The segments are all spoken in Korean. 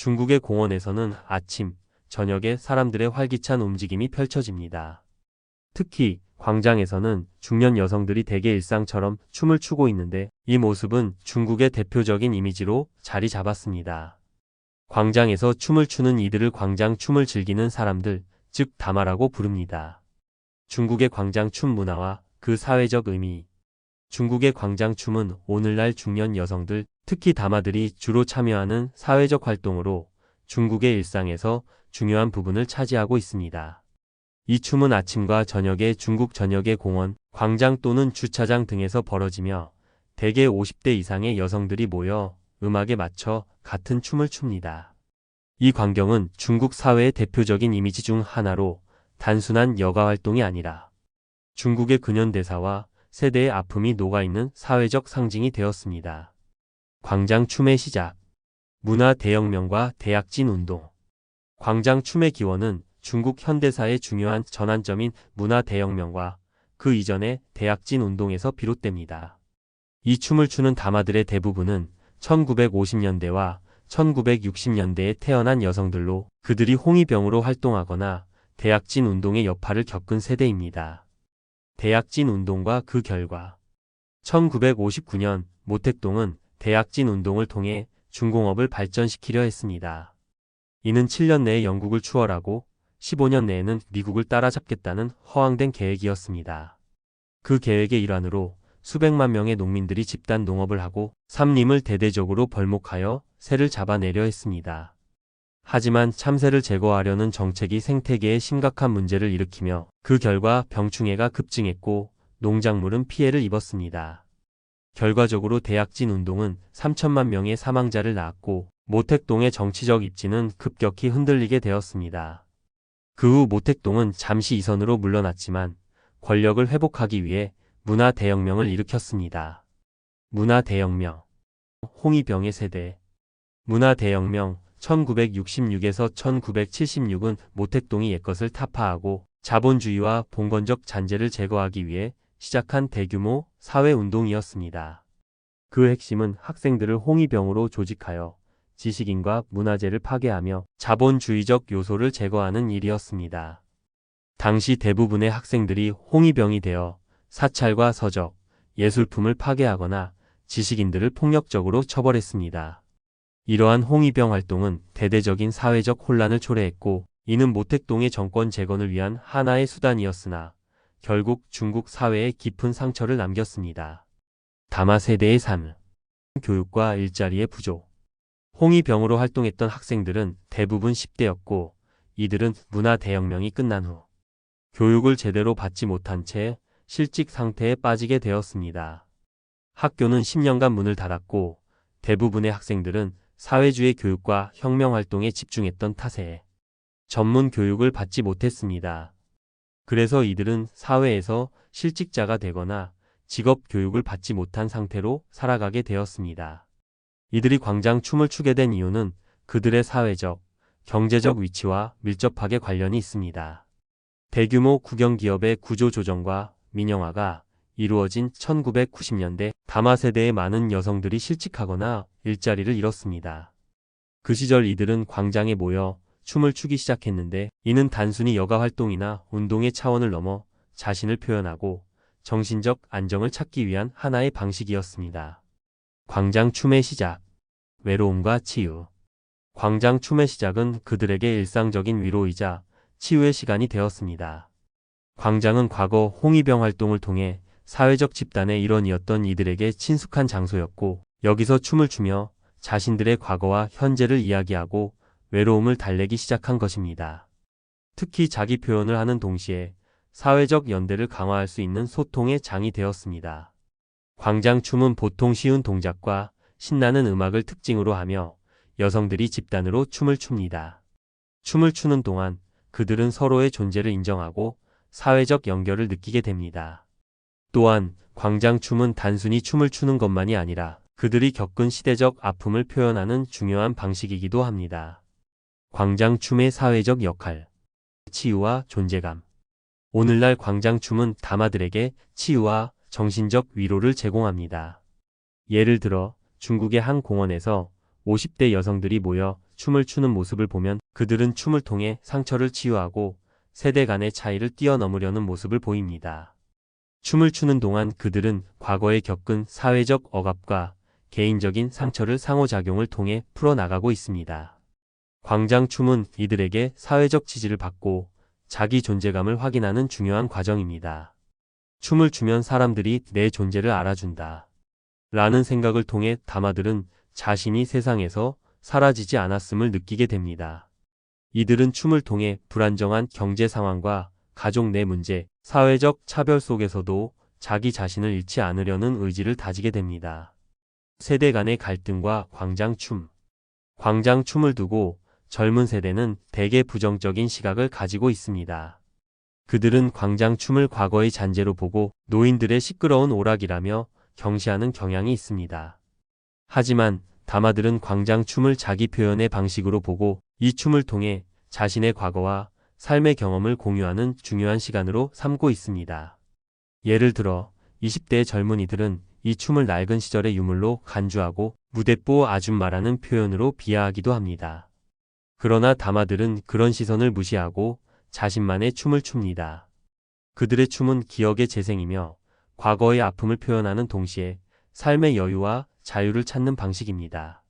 중국의 공원에서는 아침, 저녁에 사람들의 활기찬 움직임이 펼쳐집니다. 특히 광장에서는 중년 여성들이 대개 일상처럼 춤을 추고 있는데 이 모습은 중국의 대표적인 이미지로 자리 잡았습니다. 광장에서 춤을 추는 이들을 광장 춤을 즐기는 사람들, 즉 다마라고 부릅니다. 중국의 광장 춤 문화와 그 사회적 의미. 중국의 광장 춤은 오늘날 중년 여성들, 특히 다마들이 주로 참여하는 사회적 활동으로 중국의 일상에서 중요한 부분을 차지하고 있습니다. 이 춤은 아침과 저녁에 중국 전역의 공원, 광장 또는 주차장 등에서 벌어지며 대개 50대 이상의 여성들이 모여 음악에 맞춰 같은 춤을 춥니다. 이 광경은 중국 사회의 대표적인 이미지 중 하나로 단순한 여가 활동이 아니라 중국의 근현대사와 세대의 아픔이 녹아있는 사회적 상징이 되었습니다. 광장 춤의 시작. 문화 대혁명과 대약진 운동. 광장 춤의 기원은 중국 현대사의 중요한 전환점인 문화 대혁명과 그 이전의 대약진 운동에서 비롯됩니다. 이 춤을 추는 다마들의 대부분은 1950년대와 1960년대에 태어난 여성들로 그들이 홍위병으로 활동하거나 대약진 운동의 여파를 겪은 세대입니다. 대약진 운동과 그 결과 1959년 모택동은 대약진 운동을 통해 중공업을 발전시키려 했습니다. 이는 7년 내에 영국을 추월하고 15년 내에는 미국을 따라잡겠다는 허황된 계획이었습니다. 그 계획의 일환으로 수백만 명의 농민들이 집단 농업을 하고 삼림을 대대적으로 벌목하여 새를 잡아내려 했습니다. 하지만 참새를 제거하려는 정책이 생태계에 심각한 문제를 일으키며 그 결과 병충해가 급증했고 농작물은 피해를 입었습니다. 결과적으로 대약진 운동은 3천만 명의 사망자를 낳았고 모택동의 정치적 입지는 급격히 흔들리게 되었습니다. 그 후 모택동은 잠시 이선으로 물러났지만 권력을 회복하기 위해 문화 대혁명을 일으켰습니다. 문화 대혁명. 홍위병의 세대. 문화 대혁명 1966에서 1976은 모택동이 옛것을 타파하고 자본주의와 봉건적 잔재를 제거하기 위해 시작한 대규모 사회운동이었습니다. 그 핵심은 학생들을 홍위병으로 조직하여 지식인과 문화재를 파괴하며 자본주의적 요소를 제거하는 일이었습니다. 당시 대부분의 학생들이 홍위병이 되어 사찰과 서적, 예술품을 파괴하거나 지식인들을 폭력적으로 처벌했습니다. 이러한 홍위병 활동은 대대적인 사회적 혼란을 초래했고 이는 모택동의 정권 재건을 위한 하나의 수단이었으나 결국 중국 사회에 깊은 상처를 남겼습니다. 다마 세대의 삶. 교육과 일자리의 부족. 홍위병으로 활동했던 학생들은 대부분 10대였고 이들은 문화 대혁명이 끝난 후 교육을 제대로 받지 못한 채 실직 상태에 빠지게 되었습니다. 학교는 10년간 문을 닫았고 대부분의 학생들은 사회주의 교육과 혁명 활동에 집중했던 탓에 전문 교육을 받지 못했습니다. 그래서 이들은 사회에서 실직자가 되거나 직업 교육을 받지 못한 상태로 살아가게 되었습니다. 이들이 광장 춤을 추게 된 이유는 그들의 사회적, 경제적 위치와 밀접하게 관련이 있습니다. 대규모 국영기업의 구조조정과 민영화가 이루어진 1990년대 다마 세대의 많은 여성들이 실직하거나 일자리를 잃었습니다. 그 시절 이들은 광장에 모여 춤을 추기 시작했는데 이는 단순히 여가 활동이나 운동의 차원을 넘어 자신을 표현하고 정신적 안정을 찾기 위한 하나의 방식이었습니다. 광장 춤의 시작. 외로움과 치유. 광장 춤의 시작은 그들에게 일상적인 위로이자 치유의 시간이 되었습니다. 광장은 과거 홍위병 활동을 통해 사회적 집단의 일원이었던 이들에게 친숙한 장소였고 여기서 춤을 추며 자신들의 과거와 현재를 이야기하고 외로움을 달래기 시작한 것입니다. 특히 자기 표현을 하는 동시에 사회적 연대를 강화할 수 있는 소통의 장이 되었습니다. 광장 춤은 보통 쉬운 동작과 신나는 음악을 특징으로 하며 여성들이 집단으로 춤을 춥니다. 춤을 추는 동안 그들은 서로의 존재를 인정하고 사회적 연결을 느끼게 됩니다. 또한 광장 춤은 단순히 춤을 추는 것만이 아니라 그들이 겪은 시대적 아픔을 표현하는 중요한 방식이기도 합니다. 광장 춤의 사회적 역할. 치유와 존재감. 오늘날 광장 춤은 다마들에게 치유와 정신적 위로를 제공합니다. 예를 들어 중국의 한 공원에서 50대 여성들이 모여 춤을 추는 모습을 보면 그들은 춤을 통해 상처를 치유하고 세대 간의 차이를 뛰어넘으려는 모습을 보입니다. 춤을 추는 동안 그들은 과거에 겪은 사회적 억압과 개인적인 상처를 상호작용을 통해 풀어나가고 있습니다. 광장춤은 이들에게 사회적 지지를 받고 자기 존재감을 확인하는 중요한 과정입니다. 춤을 추면 사람들이 내 존재를 알아준다. 라는 생각을 통해 다마들은 자신이 세상에서 사라지지 않았음을 느끼게 됩니다. 이들은 춤을 통해 불안정한 경제 상황과 가족 내 문제, 사회적 차별 속에서도 자기 자신을 잃지 않으려는 의지를 다지게 됩니다. 세대 간의 갈등과 광장춤. 광장춤을 두고 젊은 세대는 대개 부정적인 시각을 가지고 있습니다. 그들은 광장춤을 과거의 잔재로 보고 노인들의 시끄러운 오락이라며 경시하는 경향이 있습니다. 하지만 다마들은 광장춤을 자기 표현의 방식으로 보고 이 춤을 통해 자신의 과거와 삶의 경험을 공유하는 중요한 시간으로 삼고 있습니다. 예를 들어 20대의 젊은이들은 이 춤을 낡은 시절의 유물로 간주하고 무대뽀 아줌마라는 표현으로 비하하기도 합니다. 그러나 다마들은 그런 시선을 무시하고 자신만의 춤을 춥니다. 그들의 춤은 기억의 재생이며 과거의 아픔을 표현하는 동시에 삶의 여유와 자유를 찾는 방식입니다.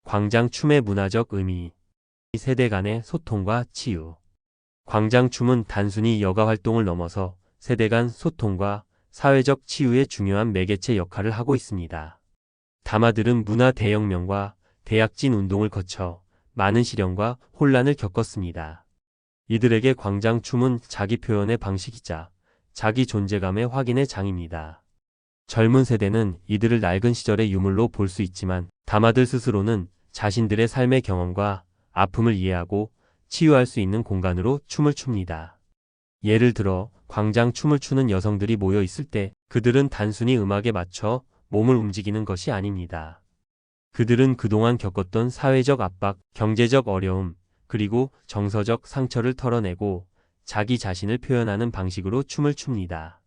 광장춤의 문화적 의미. 세대 간의 소통과 치유. 광장춤은 단순히 여가 활동을 넘어서 세대 간 소통과 사회적 치유의 중요한 매개체 역할을 하고 있습니다. 다마들은 문화 대혁명과 대약진 운동을 거쳐 많은 시련과 혼란을 겪었습니다. 이들에게 광장춤은 자기 표현의 방식이자 자기 존재감의 확인의 장입니다. 젊은 세대는 이들을 낡은 시절의 유물로 볼 수 있지만 다마들 스스로는 자신들의 삶의 경험과 아픔을 이해하고 치유할 수 있는 공간으로 춤을 춥니다. 예를 들어 광장춤을 추는 여성들이 모여 있을 때 그들은 단순히 음악에 맞춰 몸을 움직이는 것이 아닙니다. 그들은 그동안 겪었던 사회적 압박, 경제적 어려움, 그리고 정서적 상처를 털어내고 자기 자신을 표현하는 방식으로 춤을 춥니다.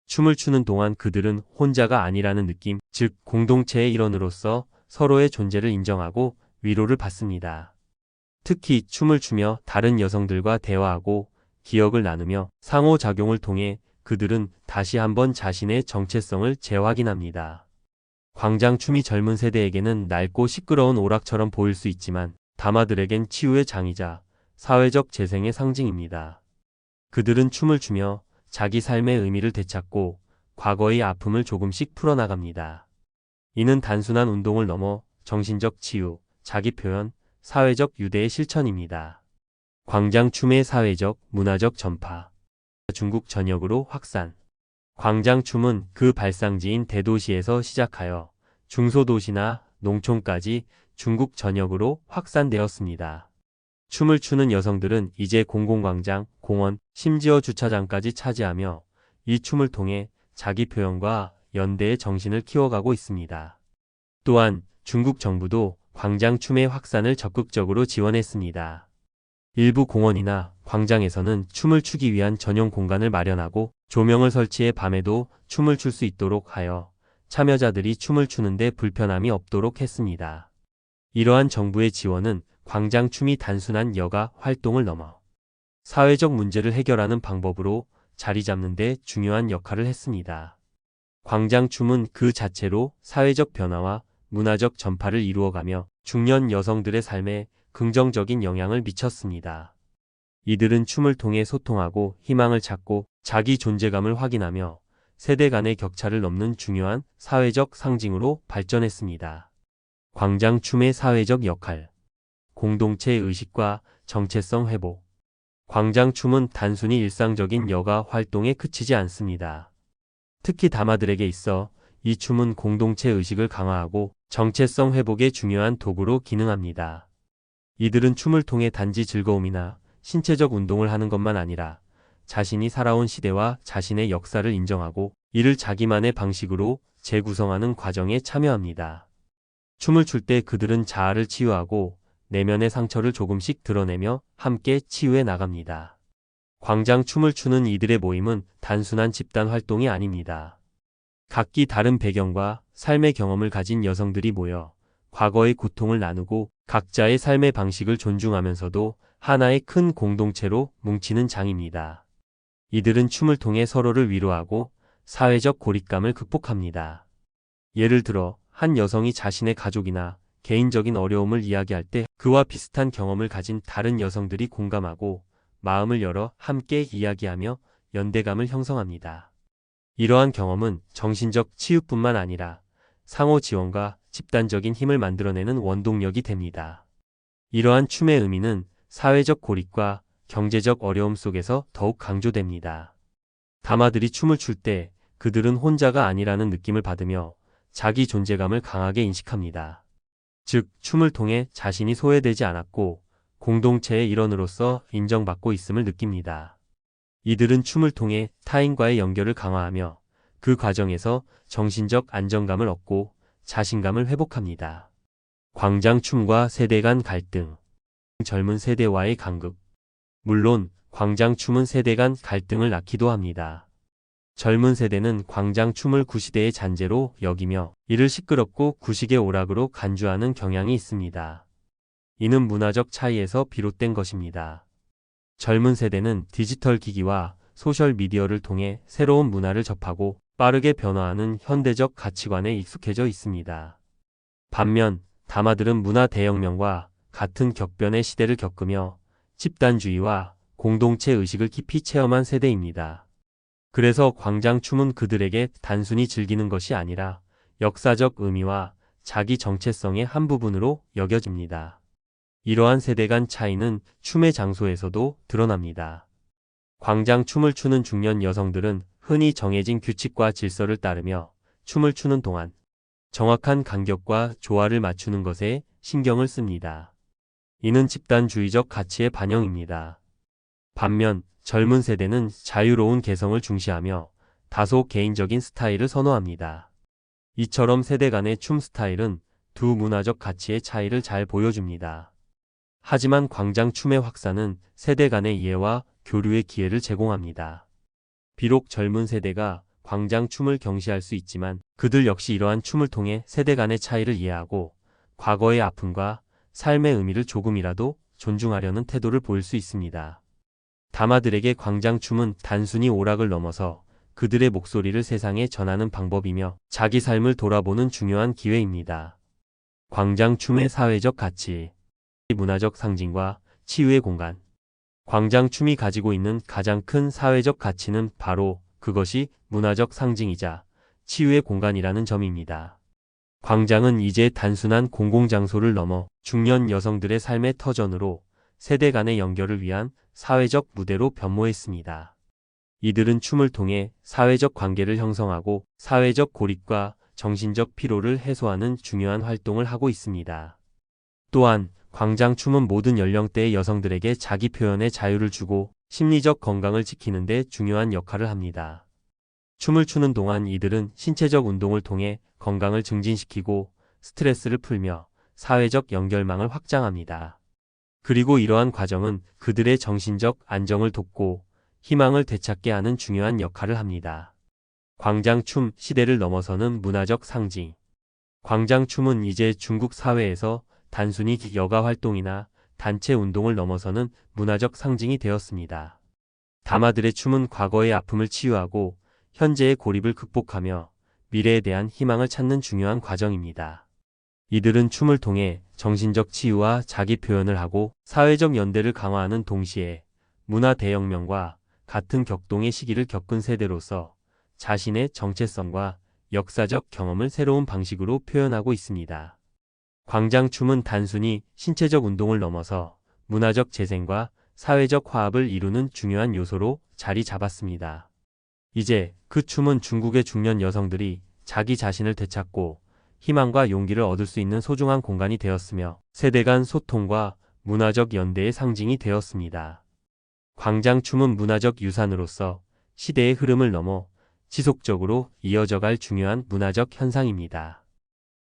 춤을 추는 동안 그들은 혼자가 아니라는 느낌, 즉 공동체의 일원으로서 서로의 존재를 인정하고 위로를 받습니다. 특히 춤을 추며 다른 여성들과 대화하고 기억을 나누며 상호작용을 통해 그들은 다시 한번 자신의 정체성을 재확인합니다. 광장춤이 젊은 세대에게는 낡고 시끄러운 오락처럼 보일 수 있지만 다마들에겐 치유의 장이자 사회적 재생의 상징입니다. 그들은 춤을 추며 자기 삶의 의미를 되찾고 과거의 아픔을 조금씩 풀어나갑니다. 이는 단순한 운동을 넘어 정신적 치유, 자기 표현, 사회적 유대의 실천입니다. 광장춤의 사회적, 문화적 전파. 중국 전역으로 확산. 광장춤은 그 발상지인 대도시에서 시작하여 중소도시나 농촌까지 중국 전역으로 확산되었습니다. 춤을 추는 여성들은 이제 공공광장, 공원, 심지어 주차장까지 차지하며 이 춤을 통해 자기 표현과 연대의 정신을 키워가고 있습니다. 또한 중국 정부도 광장춤의 확산을 적극적으로 지원했습니다. 일부 공원이나 광장에서는 춤을 추기 위한 전용 공간을 마련하고 조명을 설치해 밤에도 춤을 출 수 있도록 하여 참여자들이 춤을 추는데 불편함이 없도록 했습니다. 이러한 정부의 지원은 광장춤이 단순한 여가 활동을 넘어 사회적 문제를 해결하는 방법으로 자리 잡는 데 중요한 역할을 했습니다. 광장춤은 그 자체로 사회적 변화와 문화적 전파를 이루어가며 중년 여성들의 삶에 긍정적인 영향을 미쳤습니다. 이들은 춤을 통해 소통하고 희망을 찾고 자기 존재감을 확인하며 세대 간의 격차를 넘는 중요한 사회적 상징으로 발전했습니다. 광장춤의 사회적 역할. 공동체 의식과 정체성 회복. 광장춤은 단순히 일상적인 여가 활동에 그치지 않습니다. 특히 다마들에게 있어 이 춤은 공동체 의식을 강화하고 정체성 회복의 중요한 도구로 기능합니다. 이들은 춤을 통해 단지 즐거움이나 신체적 운동을 하는 것만 아니라 자신이 살아온 시대와 자신의 역사를 인정하고 이를 자기만의 방식으로 재구성하는 과정에 참여합니다. 춤을 출 때 그들은 자아를 치유하고 내면의 상처를 조금씩 드러내며 함께 치유해 나갑니다. 광장춤을 추는 이들의 모임은 단순한 집단 활동이 아닙니다. 각기 다른 배경과 삶의 경험을 가진 여성들이 모여 과거의 고통을 나누고 각자의 삶의 방식을 존중하면서도 하나의 큰 공동체로 뭉치는 장입니다. 이들은 춤을 통해 서로를 위로하고 사회적 고립감을 극복합니다. 예를 들어 한 여성이 자신의 가족이나 개인적인 어려움을 이야기할 때 그와 비슷한 경험을 가진 다른 여성들이 공감하고 마음을 열어 함께 이야기하며 연대감을 형성합니다. 이러한 경험은 정신적 치유뿐만 아니라 상호 지원과 집단적인 힘을 만들어내는 원동력이 됩니다. 이러한 춤의 의미는 사회적 고립과 경제적 어려움 속에서 더욱 강조됩니다. 다마들이 춤을 출 때 그들은 혼자가 아니라는 느낌을 받으며 자기 존재감을 강하게 인식합니다. 즉, 춤을 통해 자신이 소외되지 않았고 공동체의 일원으로서 인정받고 있음을 느낍니다. 이들은 춤을 통해 타인과의 연결을 강화하며 그 과정에서 정신적 안정감을 얻고 자신감을 회복합니다. 광장춤과 세대 간 갈등. 젊은 세대와의 간극. 물론 광장춤은 세대 간 갈등을 낳기도 합니다. 젊은 세대는 광장춤을 구시대의 잔재로 여기며 이를 시끄럽고 구식의 오락으로 간주하는 경향이 있습니다. 이는 문화적 차이에서 비롯된 것입니다. 젊은 세대는 디지털 기기와 소셜 미디어를 통해 새로운 문화를 접하고 빠르게 변화하는 현대적 가치관에 익숙해져 있습니다. 반면 다마들은 문화 대혁명과 같은 격변의 시대를 겪으며 집단주의와 공동체 의식을 깊이 체험한 세대입니다. 그래서 광장춤은 그들에게 단순히 즐기는 것이 아니라 역사적 의미와 자기 정체성의 한 부분으로 여겨집니다. 이러한 세대 간 차이는 춤의 장소에서도 드러납니다. 광장춤을 추는 중년 여성들은 흔히 정해진 규칙과 질서를 따르며 춤을 추는 동안 정확한 간격과 조화를 맞추는 것에 신경을 씁니다. 이는 집단주의적 가치의 반영입니다. 반면 젊은 세대는 자유로운 개성을 중시하며 다소 개인적인 스타일을 선호합니다. 이처럼 세대 간의 춤 스타일은 두 문화적 가치의 차이를 잘 보여줍니다. 하지만 광장춤의 확산은 세대 간의 이해와 교류의 기회를 제공합니다. 비록 젊은 세대가 광장춤을 경시할 수 있지만 그들 역시 이러한 춤을 통해 세대 간의 차이를 이해하고 과거의 아픔과 삶의 의미를 조금이라도 존중하려는 태도를 보일 수 있습니다. 다마들에게 광장춤은 단순히 오락을 넘어서 그들의 목소리를 세상에 전하는 방법이며 자기 삶을 돌아보는 중요한 기회입니다. 광장춤의 사회적 가치. 문화적 상징과 치유의 공간. 광장춤이 가지고 있는 가장 큰 사회적 가치는 바로 그것이 문화적 상징이자 치유의 공간이라는 점입니다. 광장은 이제 단순한 공공장소를 넘어 중년 여성들의 삶의 터전으로 세대 간의 연결을 위한 사회적 무대로 변모했습니다. 이들은 춤을 통해 사회적 관계를 형성하고 사회적 고립과 정신적 피로를 해소하는 중요한 활동을 하고 있습니다. 또한 광장춤은 모든 연령대의 여성들에게 자기 표현의 자유를 주고 심리적 건강을 지키는 데 중요한 역할을 합니다. 춤을 추는 동안 이들은 신체적 운동을 통해 건강을 증진시키고 스트레스를 풀며 사회적 연결망을 확장합니다. 그리고 이러한 과정은 그들의 정신적 안정을 돕고 희망을 되찾게 하는 중요한 역할을 합니다. 광장춤 시대를 넘어서는 문화적 상징. 광장춤은 이제 중국 사회에서 단순히 여가 활동이나 단체 운동을 넘어서는 문화적 상징이 되었습니다. 다마들의 춤은 과거의 아픔을 치유하고 현재의 고립을 극복하며 미래에 대한 희망을 찾는 중요한 과정입니다. 이들은 춤을 통해 정신적 치유와 자기 표현을 하고 사회적 연대를 강화하는 동시에 문화 대혁명과 같은 격동의 시기를 겪은 세대로서 자신의 정체성과 역사적 경험을 새로운 방식으로 표현하고 있습니다. 광장춤은 단순히 신체적 운동을 넘어서 문화적 재생과 사회적 화합을 이루는 중요한 요소로 자리 잡았습니다. 이제 그 춤은 중국의 중년 여성들이 자기 자신을 되찾고 희망과 용기를 얻을 수 있는 소중한 공간이 되었으며 세대 간 소통과 문화적 연대의 상징이 되었습니다. 광장춤은 문화적 유산으로서 시대의 흐름을 넘어 지속적으로 이어져갈 중요한 문화적 현상입니다.